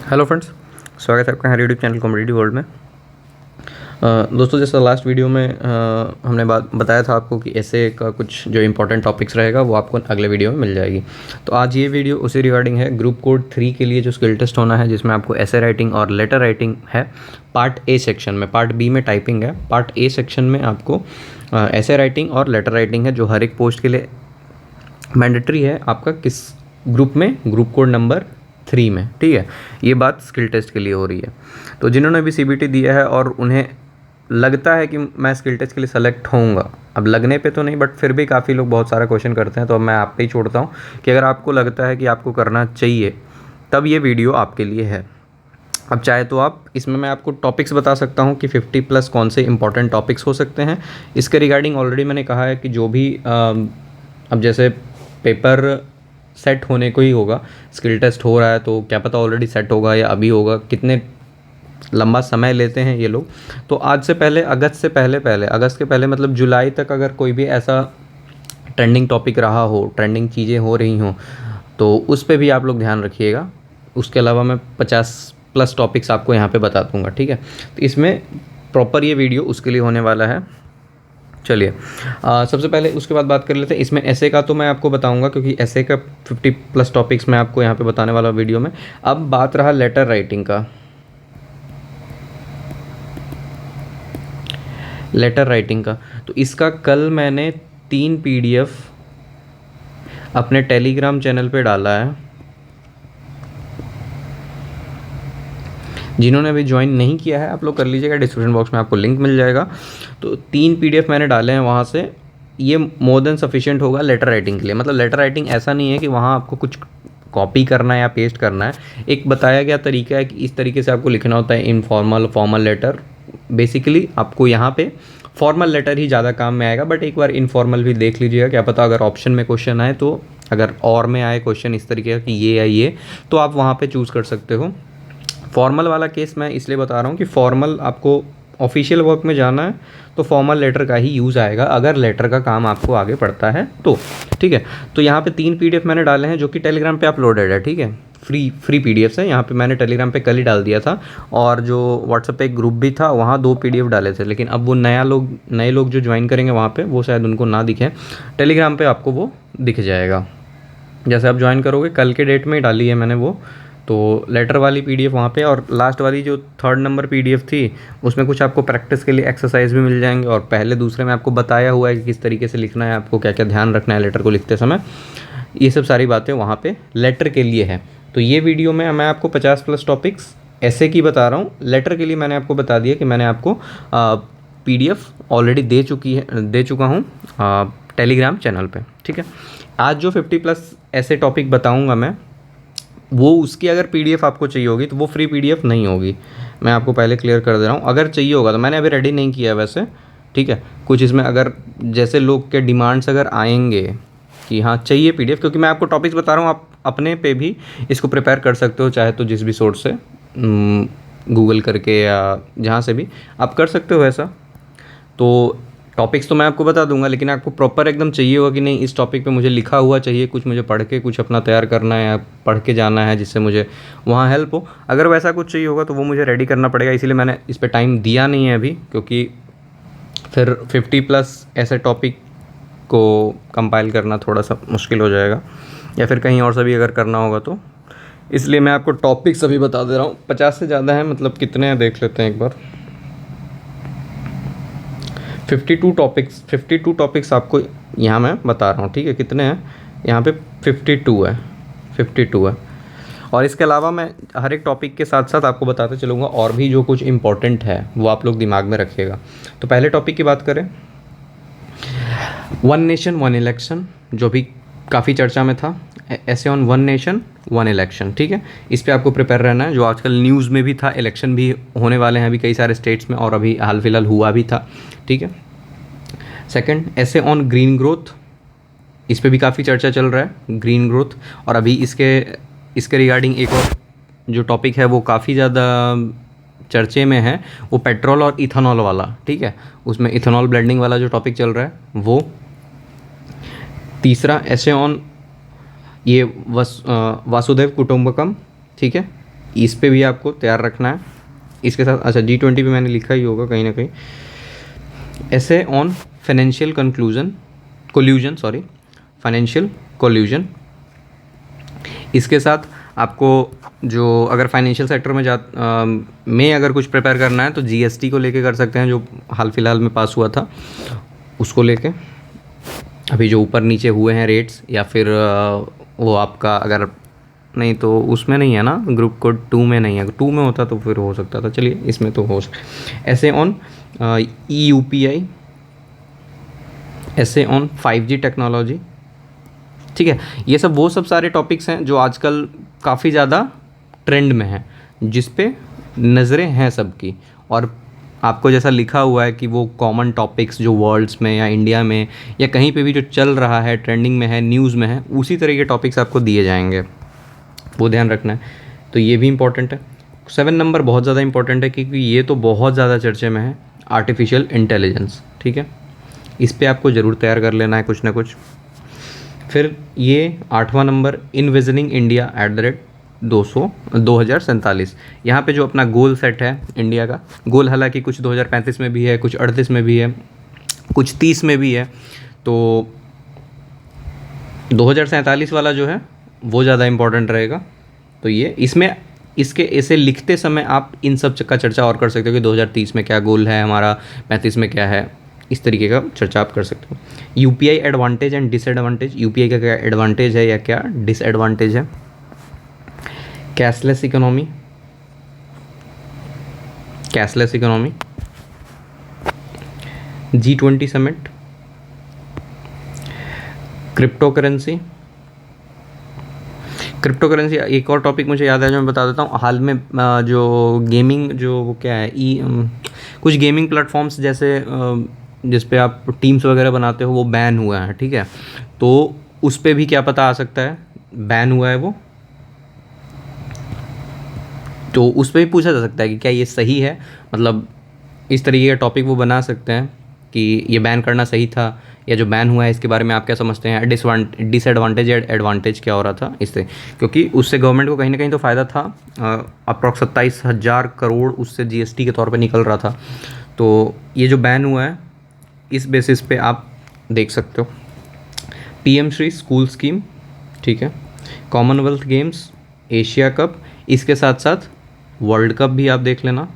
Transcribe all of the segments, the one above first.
Hello friends, स्वागत है आपका हमारे यूट्यूब चैनल कॉम्पिटिटिव वर्ल्ड में। दोस्तों, जैसा लास्ट वीडियो में हमने बताया था आपको कि ऐसे का कुछ जो इंपॉर्टेंट टॉपिक्स रहेगा वो आपको अगले वीडियो में मिल जाएगी। तो आज ये वीडियो उसी रिगार्डिंग है। ग्रुप कोड 3 के लिए जो स्किल टेस्ट होना है, जिसमें आपको ऐसे राइटिंग और लेटर राइटिंग है पार्ट ए सेक्शन में। पार्ट बी में टाइपिंग है, पार्ट ए सेक्शन में आपको ऐसे राइटिंग और लेटर राइटिंग है, जो हर एक पोस्ट के लिए मैंडेटरी है। आपका किस ग्रुप में? ग्रुप कोड नंबर 3 में। ठीक है, ये बात स्किल टेस्ट के लिए हो रही है। तो जिन्होंने भी सीबीटी दिया है और उन्हें लगता है कि मैं स्किल टेस्ट के लिए सेलेक्ट होऊंगा, अब लगने पे तो नहीं, बट फिर भी काफ़ी लोग बहुत सारा क्वेश्चन करते हैं, तो अब मैं आप पे ही छोड़ता हूँ कि अगर आपको लगता है कि आपको करना चाहिए तब ये वीडियो आपके लिए है। अब चाहे तो आप इसमें मैं आपको टॉपिक्स बता सकता हूँ कि 50+ कौन से इंपॉर्टेंट टॉपिक्स हो सकते हैं। इसके रिगार्डिंग ऑलरेडी मैंने कहा है कि जो भी अब जैसे पेपर सेट होने को ही होगा, स्किल टेस्ट हो रहा है तो क्या पता ऑलरेडी सेट होगा या अभी होगा, कितने लंबा समय लेते हैं ये लोग। तो आज से पहले, अगस्त के पहले मतलब जुलाई तक अगर कोई भी ऐसा ट्रेंडिंग टॉपिक रहा हो, ट्रेंडिंग चीज़ें हो रही हों, तो उस पर भी आप लोग ध्यान रखिएगा। उसके अलावा मैं 50+ टॉपिक्स आपको यहाँ पे बता दूँगा। ठीक है, तो इसमें प्रॉपर ये वीडियो उसके लिए होने वाला है। चलिए, सबसे पहले उसके बाद बात कर लेते हैं। इसमें ऐसे का तो मैं आपको बताऊंगा, क्योंकि ऐसे का 50+ टॉपिक्स मैं आपको यहाँ पे बताने वाला वीडियो में। अब बात रहा लेटर राइटिंग का। तो इसका कल मैंने 3 PDF अपने टेलीग्राम चैनल पे डाला है। जिन्होंने अभी ज्वाइन नहीं किया है, आप लोग कर लीजिएगा, डिस्क्रिप्शन बॉक्स में आपको लिंक मिल जाएगा। तो 3 PDF मैंने डाले हैं वहाँ से। ये मोर देन सफिशिएंट होगा लेटर राइटिंग के लिए। मतलब लेटर राइटिंग ऐसा नहीं है कि वहाँ आपको कुछ कॉपी करना है या पेस्ट करना है। एक बताया गया तरीका है कि इस तरीके से आपको लिखना होता है, इनफॉर्मल, फॉर्मल लेटर। बेसिकली आपको यहाँ पे फॉर्मल लेटर ही ज़्यादा काम में आएगा, बट एक बार इनफॉर्मल भी देख लीजिएगा, क्या पता अगर ऑप्शन में क्वेश्चन आए, तो अगर और में आए क्वेश्चन इस तरीके का कि ये या ये, तो आप वहाँ पे चूज़ कर सकते हो। फॉर्मल वाला केस मैं इसलिए बता रहा हूँ कि फॉर्मल आपको ऑफिशियल वर्क में जाना है तो फॉर्मल लेटर का ही यूज़ आएगा, अगर लेटर का काम आपको आगे पड़ता है तो। ठीक है, तो यहाँ पे 3 PDF मैंने डाले हैं, जो कि टेलीग्राम पे अपलोडेड है। ठीक है, फ्री PDFs है। यहाँ पे मैंने टेलीग्राम पे कल ही डाल दिया था, और जो व्हाट्सएप पे एक ग्रुप भी था, वहाँ 2 PDF डाले थे। लेकिन अब वो नए लोग जो ज्वाइन करेंगे वहाँ पे, वो शायद उनको ना दिखे। टेलीग्राम पे आपको वो दिख जाएगा जैसे आप ज्वाइन करोगे। कल के डेट में ही डाली है मैंने वो। तो लेटर वाली PDF वहाँ पे, और लास्ट वाली जो 3rd नंबर PDF थी, उसमें कुछ आपको प्रैक्टिस के लिए एक्सरसाइज भी मिल जाएंगे। और पहले दूसरे में आपको बताया हुआ है कि किस तरीके से लिखना है, आपको क्या क्या ध्यान रखना है लेटर को लिखते समय। ये सब सारी बातें वहाँ पे लेटर के लिए है। तो ये वीडियो में मैं आपको 50+ टॉपिक्स ऐसे की बता रहा हूँ। लेटर के लिए मैंने आपको बता दिया कि मैंने आपको PDF ऑलरेडी दे चुका हूँ टेलीग्राम चैनल पे। ठीक है, आज जो 50+ ऐसे टॉपिक बताऊँगा मैं, वो उसकी अगर PDF आपको चाहिए होगी तो वो फ्री PDF नहीं होगी। मैं आपको पहले क्लियर कर दे रहा हूँ। अगर चाहिए होगा तो मैंने अभी रेडी नहीं किया वैसे। ठीक है, कुछ इसमें अगर जैसे लोग के डिमांड्स अगर आएंगे कि हाँ चाहिए PDF, क्योंकि मैं आपको टॉपिक्स बता रहा हूँ, आप अपने पे भी इसको प्रिपेयर कर सकते हो, चाहे तो जिस भी सोर्स से, गूगल करके या जहाँ से भी आप कर सकते हो ऐसा। तो टॉपिक्स तो मैं आपको बता दूंगा, लेकिन आपको प्रॉपर एकदम चाहिए होगा कि नहीं, इस टॉपिक पे मुझे लिखा हुआ चाहिए, कुछ मुझे पढ़ के कुछ अपना तैयार करना है या पढ़ के जाना है जिससे मुझे वहाँ हेल्प हो। अगर वैसा कुछ चाहिए होगा तो वो मुझे रेडी करना पड़ेगा। इसीलिए मैंने इस पर टाइम दिया नहीं है अभी, क्योंकि फिर 50+ ऐसे टॉपिक को कंपाइल करना थोड़ा सा मुश्किल हो जाएगा, या फिर कहीं और से भी अगर करना होगा तो। इसलिए मैं आपको टॉपिक्स अभी बता दे रहा हूँ। 50 से ज़्यादा हैं, मतलब कितने हैं देख लेते हैं एक बार। 52 टॉपिक्स आपको यहाँ मैं बता रहा हूँ। ठीक है, कितने हैं यहाँ पे? 52 है। और इसके अलावा मैं हर एक टॉपिक के साथ साथ आपको बताते चलूँगा और भी जो कुछ इम्पोर्टेंट है वो आप लोग दिमाग में रखिएगा। तो पहले टॉपिक की बात करें, 1 नेशन 1 इलेक्शन, जो भी काफ़ी चर्चा में था। ऐसे ऑन 1 नेशन 1 इलेक्शन। ठीक है, इस पे आपको प्रिपेयर रहना है। जो आजकल न्यूज़ में भी था, इलेक्शन भी होने वाले हैं अभी कई सारे स्टेट्स में, और अभी हाल फिलहाल हुआ भी था। ठीक है, सेकंड, ऐसे ऑन ग्रीन ग्रोथ, इस पे भी काफ़ी चर्चा चल रहा है, ग्रीन ग्रोथ। और अभी इसके रिगार्डिंग एक और जो टॉपिक है वो काफ़ी ज़्यादा चर्चे में है, वो पेट्रोल और इथेनॉल वाला। ठीक है, उसमें इथेनॉल ब्लेंडिंग वाला जो टॉपिक चल रहा है वो। तीसरा, ऐसे ऑन ये वासुदेव कुटुंबकम। ठीक है, इस पे भी आपको तैयार रखना है। इसके साथ अच्छा G20 पे मैंने लिखा ही होगा कहीं ना कहीं, ऐसे on financial collusion sorry financial collusion. इसके साथ आपको जो अगर फाइनेंशियल सेक्टर में में अगर कुछ प्रिपेयर करना है तो GST को लेके कर सकते हैं, जो हाल फिलहाल में पास हुआ था उसको लेके। अभी जो ऊपर नीचे हुए हैं रेट्स, या फिर वो आपका अगर नहीं तो उसमें नहीं है ना, ग्रुप कोड 2 में नहीं है, 2 में होता तो फिर हो सकता था, चलिए इसमें तो हो सकता। ऐसे ऑन EUPI, ऐसे ऑन 5G टेक्नोलॉजी, ठीक है। ये सब वो सब सारे टॉपिक्स हैं जो आजकल काफ़ी ज़्यादा ट्रेंड में हैं, जिस पे नज़रें हैं सबकी। और आपको जैसा लिखा हुआ है कि वो कॉमन टॉपिक्स जो वर्ल्ड्स में या इंडिया में या कहीं पे भी जो चल रहा है, ट्रेंडिंग में है, न्यूज़ में है, उसी तरह के टॉपिक्स आपको दिए जाएंगे, वो ध्यान रखना है। तो ये भी इम्पॉर्टेंट है। 7 नंबर बहुत ज़्यादा इंपॉर्टेंट है, क्योंकि ये तो बहुत ज़्यादा चर्चे में है, आर्टिफिशियल इंटेलिजेंस, ठीक है। इस पे आपको ज़रूर तैयार कर लेना है कुछ ना कुछ। फिर ये 8वां नंबर, इन्विजनिंग इंडिया @ 2047। यहाँ पे जो अपना गोल सेट है इंडिया का गोल, हालांकि कुछ 2035 में भी है, कुछ 38 में भी है, कुछ 30 में भी है, तो 2047 वाला जो है वो ज़्यादा इम्पोर्टेंट रहेगा। तो ये इसमें इसके ऐसे लिखते समय आप इन सब का चर्चा और कर सकते हो कि 2030 में क्या गोल है हमारा, 35 में क्या है, इस तरीके का चर्चा आप कर सकते हो। UPI advantage and disadvantage, UPI का क्या एडवांटेज है या क्या डिसएडवांटेज है। Cashless economy, G20 summit, crypto currency. एक और टॉपिक मुझे याद है जो मैं बता देता हूँ। हाल में जो गेमिंग जो वो क्या है कुछ गेमिंग प्लेटफॉर्म्स जैसे जिस पे आप टीम्स वगैरह बनाते हो वो बैन हुआ है, ठीक है। तो उस पे भी क्या पता आ सकता है, बैन हुआ है वो, तो उस पर भी पूछा जा सकता है कि क्या ये सही है, मतलब इस तरीके का टॉपिक वो बना सकते हैं कि ये बैन करना सही था, या जो बैन हुआ है इसके बारे में आप क्या समझते हैं, डिसएडवांटेज या एडवांटेज क्या हो रहा था इससे, क्योंकि उससे गवर्नमेंट को कहीं ना कहीं तो फ़ायदा था। अप्रॉक्स 27,000 करोड़ उससे GST के तौर पे निकल रहा था। तो ये जो बैन हुआ है इस बेसिस पे आप देख सकते हो। PM श्री स्कूल स्कीम, ठीक है। कॉमनवेल्थ गेम्स, एशिया कप, इसके साथ साथ वर्ल्ड कप भी आप देख लेना।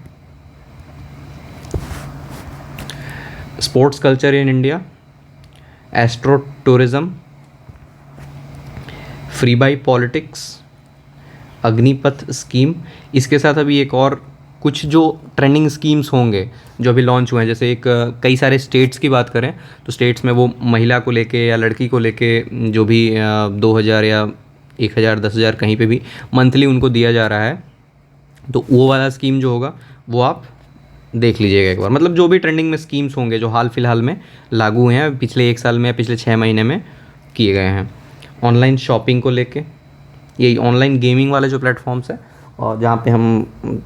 Sports culture in India, astro tourism, freebie politics, Agnipath scheme. इसके साथ अभी एक और कुछ जो ट्रेंडिंग स्कीम्स होंगे जो अभी लॉन्च हुए हैं, जैसे एक कई सारे स्टेट्स की बात करें तो स्टेट्स में वो महिला को लेके या लड़की को लेके जो भी 2,000 या 1,000 10,000 कहीं पे भी मंथली उनको दिया जा रहा है, तो वो वाला स्कीम जो होगा वो आप देख लीजिएगा एक बार। मतलब जो भी ट्रेंडिंग में स्कीम्स होंगे जो हाल फिलहाल में लागू हुए हैं, पिछले 1 साल में या पिछले 6 महीने में किए गए हैं। ऑनलाइन शॉपिंग को लेके, यही ऑनलाइन गेमिंग वाले जो प्लेटफॉर्म्स है और जहाँ पे हम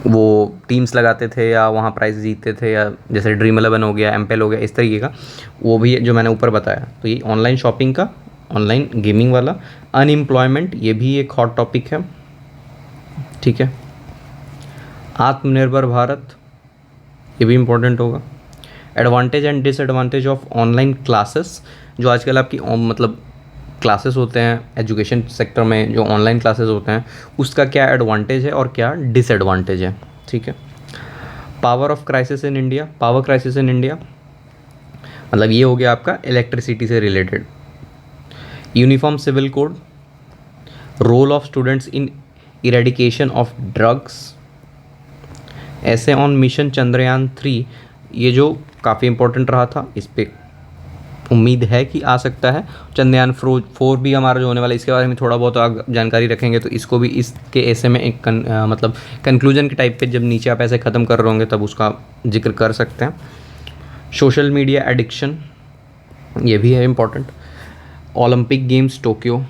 वो टीम्स लगाते थे या वहाँ प्राइज़ जीतते थे, या जैसे ड्रीम11 हो गया, एमपेल हो गया, इस तरीके का, वो भी जो मैंने ऊपर बताया। तो ये ऑनलाइन शॉपिंग का, ऑनलाइन गेमिंग वाला। अनएम्प्लॉयमेंट, ये भी एक हॉट टॉपिक है, ठीक है। आत्मनिर्भर भारत, ये भी इम्पोर्टेंट होगा। Advantage and disadvantage of online classes, जो आजकल आपकी मतलब क्लासेस होते हैं एजुकेशन सेक्टर में, जो ऑनलाइन क्लासेस होते हैं उसका क्या एडवांटेज है और क्या डिसएडवांटेज है, ठीक है। पावर क्राइसिस इन इंडिया, मतलब ये हो गया आपका इलेक्ट्रिसिटी से related. Uniform civil code, role of students in eradication of drugs, essay on mission Chandrayaan 3, ये जो काफ़ी इंपॉर्टेंट रहा था, इस पर उम्मीद है कि आ सकता है। चंद्रयान 4 भी हमारा जो होने वाला है, इसके बारे में थोड़ा बहुत जानकारी रखेंगे तो इसको भी इसके ऐसे में एक मतलब कंक्लूजन के टाइप पे जब नीचे आप ऐसे ख़त्म कर रहे होंगे तब उसका जिक्र कर सकते हैं। सोशल मीडिया एडिक्शन, ये भी है इम्पोर्टेंट। ओलंपिक गेम्स टोक्यो,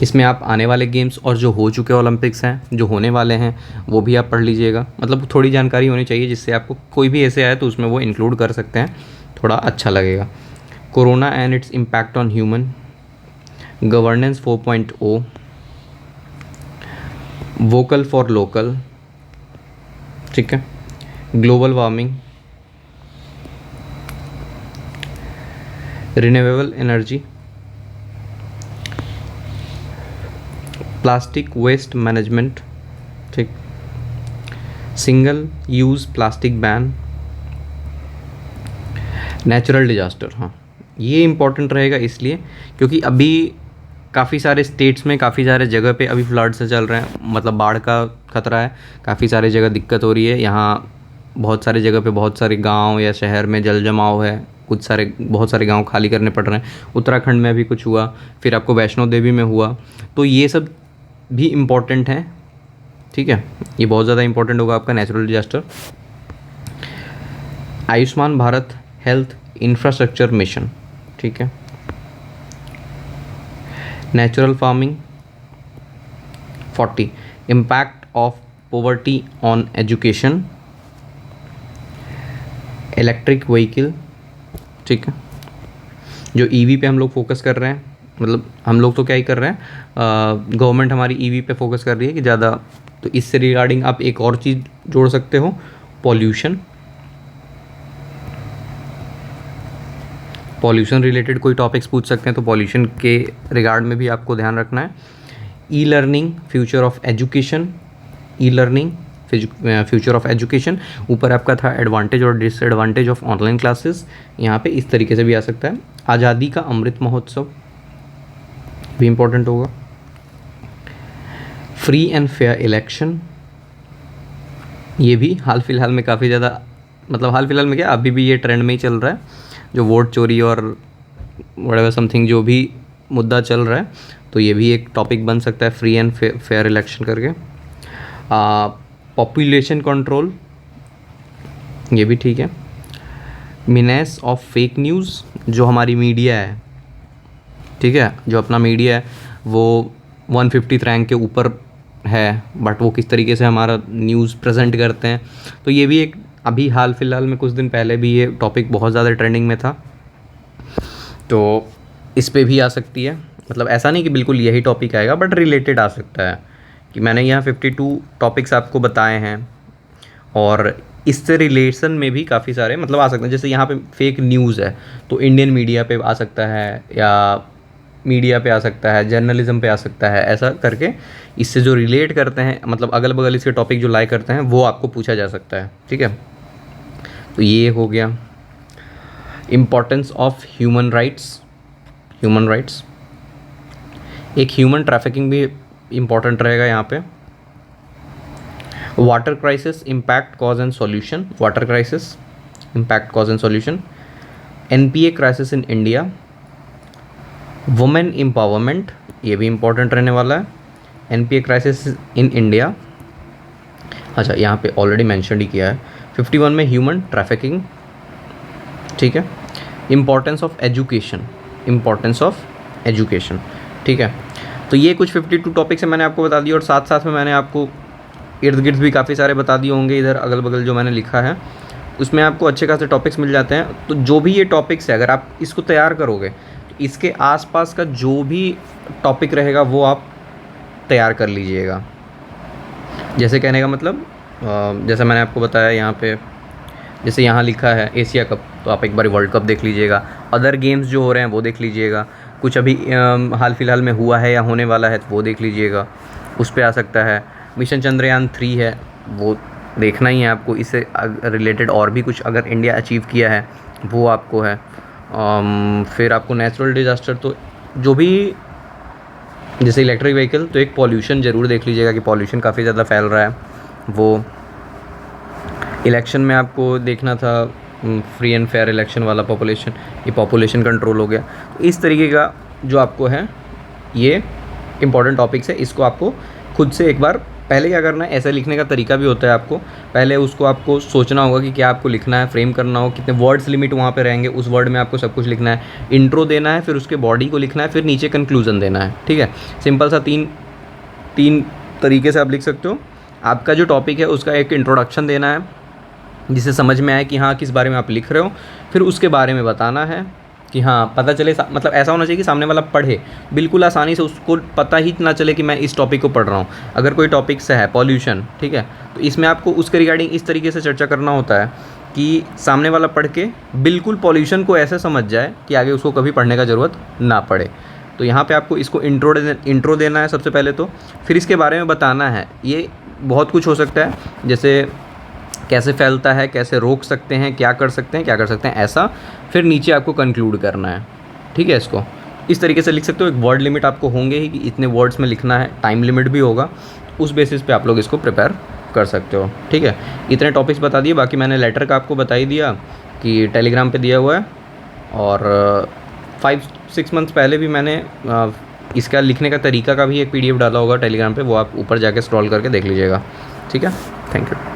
इसमें आप आने वाले गेम्स और जो हो चुके ओलंपिक्स हैं, जो होने वाले हैं, वो भी आप पढ़ लीजिएगा। मतलब थोड़ी जानकारी होनी चाहिए जिससे आपको कोई भी ऐसे आए तो उसमें वो इंक्लूड कर सकते हैं, थोड़ा अच्छा लगेगा। Corona and it's impact on human, governance 4.0, vocal for local, ठीक है, global warming, renewable energy, plastic waste management, ठीक, single use plastic ban, natural disaster. हाँ, ये इम्पॉर्टेंट रहेगा इसलिए क्योंकि अभी काफ़ी सारे स्टेट्स में काफ़ी सारे जगह पे अभी फ्लड से चल रहे हैं, मतलब बाढ़ का खतरा है, काफ़ी सारी जगह दिक्कत हो रही है। यहाँ बहुत सारी जगह पे बहुत सारे गांव या शहर में जल जमाव है, बहुत सारे गांव खाली करने पड़ रहे हैं। उत्तराखंड में अभी कुछ हुआ, फिर आपको वैष्णो देवी में हुआ, तो ये सब भी इम्पॉर्टेंट हैं, ठीक है, ये बहुत ज़्यादा इम्पॉर्टेंट होगा आपका natural disaster. Ayushman Bharat health infrastructure mission, ठीक है, natural farming 40, impact of poverty on education, electric vehicle, ठीक है, जो ईवी पे हम लोग फोकस कर रहे हैं, मतलब हम लोग तो क्या ही कर रहे हैं, गवर्नमेंट हमारी ईवी पे फोकस कर रही है कि ज़्यादा, तो इससे रिगार्डिंग आप एक और चीज़ जोड़ सकते हो, पॉल्यूशन, पॉल्यूशन रिलेटेड कोई टॉपिक्स पूछ सकते हैं, तो पॉल्यूशन के रिगार्ड में भी आपको ध्यान रखना है। E learning future of education, e learning future of education, ऊपर आपका था एडवांटेज और डिसएडवांटेज ऑफ ऑनलाइन क्लासेस, यहाँ पे इस तरीके से भी आ सकता है। आज़ादी का अमृत महोत्सव भी इम्पोर्टेंट होगा। फ्री एंड फेयर इलेक्शन, ये भी हाल फिलहाल में काफ़ी ज़्यादा, मतलब हाल फिलहाल में क्या, अभी भी ये ट्रेंड में ही चल रहा है, जो वोट चोरी और व्हाटएवर समथिंग जो भी मुद्दा चल रहा है, तो ये भी एक टॉपिक बन सकता है, फ्री एंड फेयर इलेक्शन करके। पॉपुलेशन कंट्रोल, ये भी ठीक है। मीनेस ऑफ फेक न्यूज़, जो हमारी मीडिया है, ठीक है, जो अपना मीडिया है वो 150th रैंक के ऊपर है, बट वो किस तरीके से हमारा न्यूज़ प्रेजेंट करते हैं, तो ये भी एक, अभी हाल फिलहाल में कुछ दिन पहले भी ये टॉपिक बहुत ज़्यादा ट्रेंडिंग में था, तो इस पे भी आ सकती है। मतलब ऐसा नहीं कि बिल्कुल यही टॉपिक आएगा, बट रिलेटेड आ सकता है, कि मैंने यहाँ 52 टॉपिक्स आपको बताए हैं, और इससे रिलेशन में भी काफ़ी सारे मतलब आ सकते हैं। जैसे यहाँ पे फेक न्यूज़ है, तो इंडियन मीडिया पे आ सकता है, या मीडिया पे आ सकता है, जर्नलिज्म पे आ सकता है, ऐसा करके इससे जो रिलेट करते हैं, मतलब अगल बगल इसके टॉपिक जो लाइक करते हैं, वो आपको पूछा जा सकता है, ठीक है। तो ये हो गया। Importance of human rights, human rights, एक ह्यूमन ट्रैफिकिंग भी इम्पॉर्टेंट रहेगा यहाँ पे। Water crisis, impact, cause and solution, water crisis, impact, cause and solution. NPA crisis in India, women empowerment, ये भी इम्पॉर्टेंट रहने वाला है। एनपीए क्राइसिस इन इंडिया, अच्छा यहाँ पे ऑलरेडी मेंशन ही किया है। 51 में ह्यूमन ट्रैफिकिंग, ठीक है। Importance of education, importance of education, ठीक है। तो ये कुछ 52 टॉपिक्स हैं मैंने आपको बता दिया, और साथ साथ में मैंने आपको इर्द गिर्द भी काफ़ी सारे बता दिए होंगे, इधर अगल बगल जो मैंने लिखा है उसमें आपको अच्छे खासे टॉपिक्स मिल जाते हैं। तो जो भी ये टॉपिक्स है, अगर आप इसको तैयार करोगे तो इसके आसपास का जो भी टॉपिक रहेगा वो आप तैयार कर लीजिएगा। जैसे कहने का मतलब, जैसा मैंने आपको बताया यहाँ पे, जैसे यहाँ लिखा है एशिया कप, तो आप एक बार वर्ल्ड कप देख लीजिएगा। अदर गेम्स जो हो रहे हैं वो देख लीजिएगा। कुछ अभी हाल फिलहाल में हुआ है या होने वाला है तो वो देख लीजिएगा, उस पर आ सकता है। मिशन चंद्रयान 3 है, वो देखना ही है आपको। इससे रिलेटेड और भी कुछ अगर इंडिया अचीव किया है वो आपको है। फिर आपको नेचुरल डिज़ास्टर, तो जो भी जैसे इलेक्ट्रिक व्हीकल, तो एक पॉल्यूशन ज़रूर देख लीजिएगा कि पॉल्यूशन काफ़ी ज़्यादा फैल रहा है। वो इलेक्शन में आपको देखना था, फ्री एंड फेयर इलेक्शन वाला पॉपुलेशन, ये पॉपुलेशन कंट्रोल हो गया। तो इस तरीके का जो आपको है ये इंपॉर्टेंट टॉपिक्स है, इसको आपको खुद से एक बार पहले क्या करना है, ऐसे लिखने का तरीका भी होता है आपको। पहले उसको आपको सोचना होगा कि क्या आपको लिखना है, फ्रेम करना हो, कितने वर्ड्स लिमिट वहाँ पे रहेंगे, उस वर्ड में आपको सब कुछ लिखना है। इंट्रो देना है, फिर उसके बॉडी को लिखना है, फिर नीचे कंक्लूजन देना है, ठीक है। सिंपल सा तीन तरीके से आप लिख सकते हो। आपका जो टॉपिक है उसका एक इंट्रोडक्शन देना है, जिससे समझ में आए कि हाँ किस बारे में आप लिख रहे हो, फिर उसके बारे में बताना है, कि हाँ पता चले, मतलब ऐसा होना चाहिए कि सामने वाला पढ़े बिल्कुल आसानी से, उसको पता ही ना चले कि मैं इस टॉपिक को पढ़ रहा हूँ। अगर कोई टॉपिक से है पॉल्यूशन, ठीक है, तो इसमें आपको उसके रिगार्डिंग इस तरीके से चर्चा करना होता है कि सामने वाला पढ़ के बिल्कुल पॉल्यूशन को ऐसे समझ जाए कि आगे उसको कभी पढ़ने का ज़रूरत ना पड़े। तो यहाँ पे आपको इसको इंट्रो देना है सबसे पहले तो, फिर इसके बारे में बताना है। ये बहुत कुछ हो सकता है, जैसे कैसे फैलता है, कैसे रोक सकते हैं, क्या कर सकते हैं, क्या कर सकते हैं, ऐसा। फिर नीचे आपको कंक्लूड करना है, ठीक है। इसको इस तरीके से लिख सकते हो। एक वर्ड लिमिट आपको होंगे ही कि इतने वर्ड्स में लिखना है, टाइम लिमिट भी होगा, उस बेसिस पे आप लोग इसको प्रिपेयर कर सकते हो, ठीक है। इतने टॉपिक्स बता दिए, बाकी मैंने लेटर का आपको बता ही दिया कि टेलीग्राम पे दिया हुआ है, और 5-6 मंथ्स पहले भी मैंने इसका लिखने का तरीका का भी एक PDF डाला होगा टेलीग्राम पे, वो आप ऊपर जाके स्क्रॉल करके देख लीजिएगा, ठीक है। Thank you.